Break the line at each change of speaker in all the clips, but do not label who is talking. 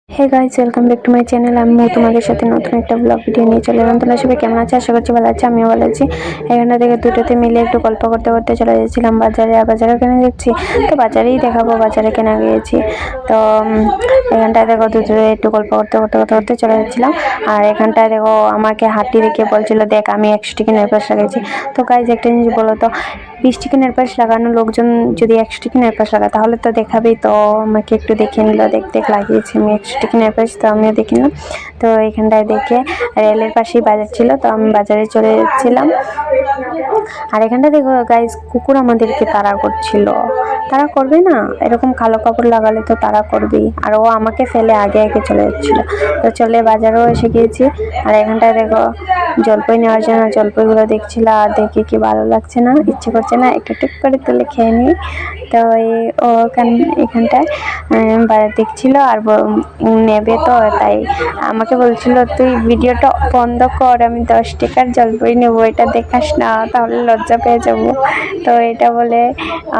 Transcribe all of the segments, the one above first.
Hey guys, welcome back to my channel. আমি তোমাদের সাথে নতুন একটা ব্লগ ভিডিও নিয়ে চলে এলাম। তোমরা সবাই কেমন আছো? আশা করছি ভালো আছে, আমিও ভালো আছি। এখানটা থেকে দুটোতে মিলে একটু গল্প করতে করতে চলে যাচ্ছিলাম বাজারে। আর বাজারে কেনা যাচ্ছি, তো বাজারেই দেখাবো বাজারে কেনা গিয়েছি। তো এখানটায় দেখো দুটোতে একটু গল্প করতে করতে করতে করতে চলে যাচ্ছিলাম। আর এখানটায় দেখো আমাকে হাঁটি দেখে বলছিল, দেখ আমি 100 টাকা নেলপালিশ লাগাইছি। তো গাইস, একটা জিনিস বলো তো, 20 টাকা নেলপালিশ লাগানো লোকজন যদি 100 টাকা নেলপালিশ লাগায় তাহলে তো দেখাবেই। তো আমাকে একটু দেখে নিল, দেখ লাগিয়েছি আমি 100 টাকা নেলপালিশ। তো আমিও দেখে নিলাম। তো এখানটায় দেখে রেলের পাশেই বাজার ছিল, তো আমি বাজারে চলে যাচ্ছিলাম। আর এখানটা দেখো গাইস, কুকুর আমাদেরকে তাড়া করছিল। তাড়া করবে না, এরকম কালো কাপড় লাগালে তো তাড়া করবেই। আর ও আমাকে ফেলে আগে আগে চলে যাচ্ছিল। তো চলে বাজারও এসে গিয়েছি। আর এখানটায় দেখো জলপাই নেওয়ার জন্য জলপাইগুলো দেখছিল। আর দেখে কি ভালো লাগছে না, ইচ্ছে করছে না একটু টুক করে তুলে খেয়ে নিই। তো এখানটায় দেখছিল আর নেবে, তো তাই আমাকে বলছিল, তুই ভিডিওটা বন্ধ কর, আমি 10 টাকার জলপাই নেবো, এটা দেখাস না তাহলে লজ্জা পেয়ে যাবো। তো এটা বলে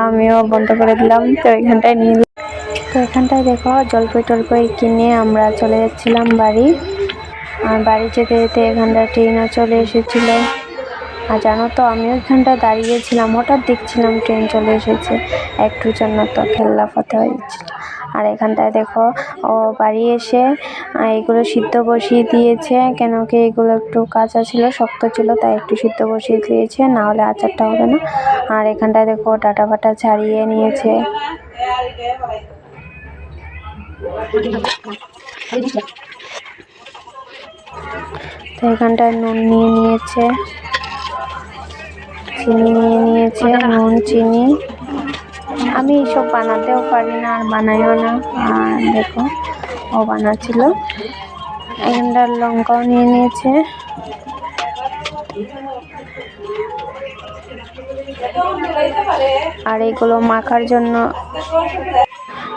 আমিও বন্ধ করে দিলাম। তো এখানটায় দেখো জলপাই কিনে আমরা চলে যাচ্ছিলাম বাড়ি। আর বাড়ি যেতে যেতে এখানটায় ট্রেনও চলে এসেছিল। আর জানো তো, আমিও এখানটা দাঁড়িয়েছিলাম, হঠাৎ দেখছিলাম ট্রেন চলে এসেছে। একটুর জন্য তো খেল্লাফাতে হয়ে যাচ্ছিল। আর এখানটায় দেখো ও বাড়ি এসে এগুলো সিদ্ধ বসিয়ে দিয়েছে, কেন কি এগুলো একটু কাঁচা ছিল, শক্ত ছিল, তাই একটু সিদ্ধ বসিয়ে দিয়েছে, না হলে আচারটা হবে না। আর এখানটায় দেখো ডাটা ফাটা ছাড়িয়ে নিয়েছে। তো এখানটায় নুন নিয়ে নিয়েছে, চিনি নিয়ে নিয়েছে, নুন চিনি। আমি এইসব বানাতেও পারি না, আর বানাইও না। আর দেখো ও বানাচ্ছিল। এখানটার লঙ্কাও নিয়ে নিয়েছে। আর এগুলো মাখার জন্য,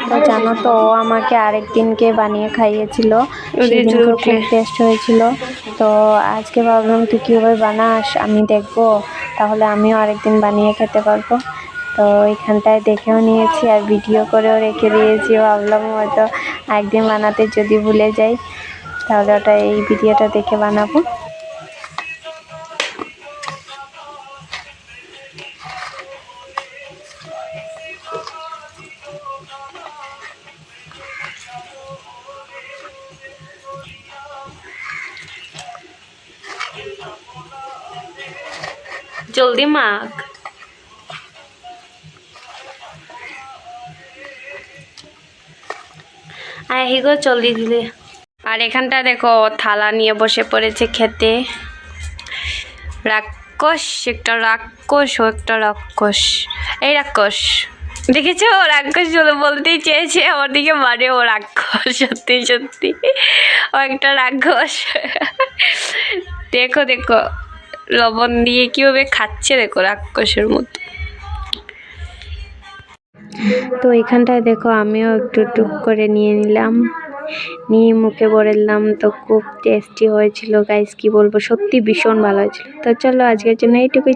তো জানো তো ও আমাকে আরেকদিনকে বানিয়ে খাইয়েছিল, সেদিনকে খুব টেস্ট হয়েছিল। তো আজকে ভাবলাম তুই কীভাবে বানাস আমি দেখবো, তাহলে আমিও আরেকদিন বানিয়ে খেতে পারবো। তো এখানটায় দেখেও নিয়েছি আর ভিডিও করেও রেখে দিয়েছি। ভাবলাম হয়তো একদিন বানাতে যদি ভুলে যাই, তাহলে ওটা এই ভিডিওটা দেখে বানাবো। জলদি মাখ। আর হিগো জলদি দিলে। আর এখানটা দেখো থালা নিয়ে বসে পড়েছে খেতে। রাক্ষস, একটা রাক্ষস, ও একটা রাক্ষস। এই রাক্ষস দেখেছো, ও রাক্ষস বলতেই চেয়েছে, আমার দিকে মানে ও রাক্ষস। সত্যি সত্যি ও একটা রাক্ষস। দেখো দেখো লবণ দিয়ে কিভাবে খাচ্ছে, দেখো রাক্ষসের মতো। তো এখানটায় দেখো আমিও একটু টুক করে নিয়ে নিলাম, নিয়ে মুখে ভরে দিলাম। তো খুব টেস্টি হয়েছিল গাইস, কি বলবো, সত্যি ভীষণ ভালো হয়েছিল। তো চলো আজকের জন্য এইটুকুই।